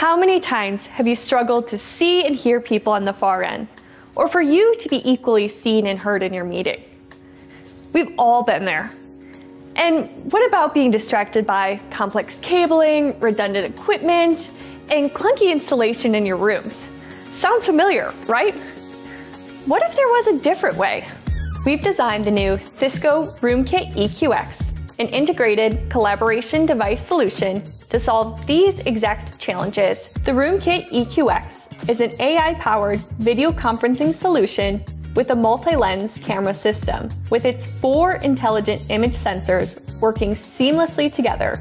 How many times have you struggled to see and hear people on the far end, or for you to be equally seen and heard in your meeting? We've all been there. And what about being distracted by complex cabling, redundant equipment, and clunky installation in your rooms? Sounds familiar, right? What if there was a different way? We've designed the new Cisco Room Kit EQX, an integrated collaboration device solution to solve these exact challenges. The Room Kit EQX is an AI-powered video conferencing solution with a multi-lens camera system. With its 4 intelligent image sensors working seamlessly together,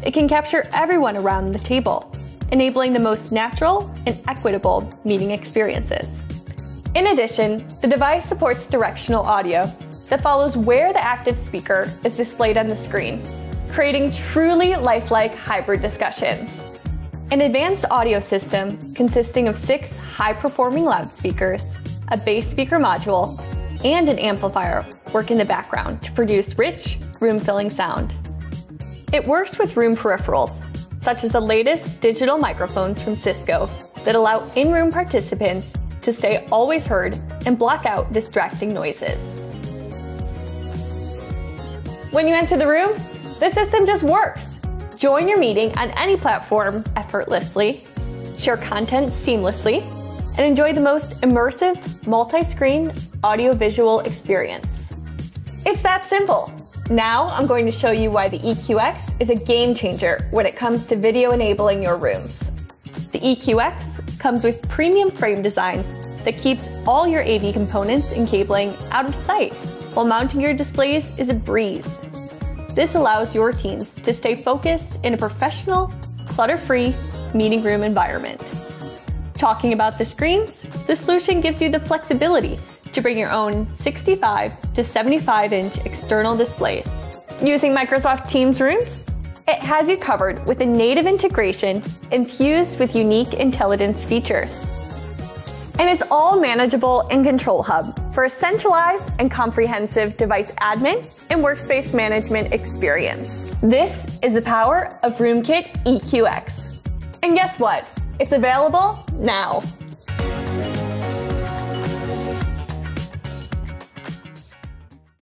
it can capture everyone around the table, enabling the most natural and equitable meeting experiences. In addition, the device supports directional audio that follows where the active speaker is displayed on the screen, creating truly lifelike hybrid discussions. An advanced audio system consisting of 6 high-performing loudspeakers, a bass speaker module, and an amplifier work in the background to produce rich, room-filling sound. It works with room peripherals, such as the latest digital microphones from Cisco that allow in-room participants to stay always heard and block out distracting noises. When you enter the room, the system just works. Join your meeting on any platform effortlessly, share content seamlessly, and enjoy the most immersive, multi-screen, audio-visual experience. It's that simple. Now I'm going to show you why the EQX is a game changer when it comes to video enabling your rooms. The EQX comes with premium frame design that keeps all your AV components and cabling out of sight, while mounting your displays is a breeze. This allows your teams to stay focused in a professional, clutter-free meeting room environment. Talking about the screens, the solution gives you the flexibility to bring your own 65 to 75-inch external displays. Using Microsoft Teams Rooms, it has you covered with a native integration infused with unique intelligence features. And it's all manageable in Control Hub for a centralized and comprehensive device admin and workspace management experience. This is the power of Room Kit EQX. And guess what? It's available now.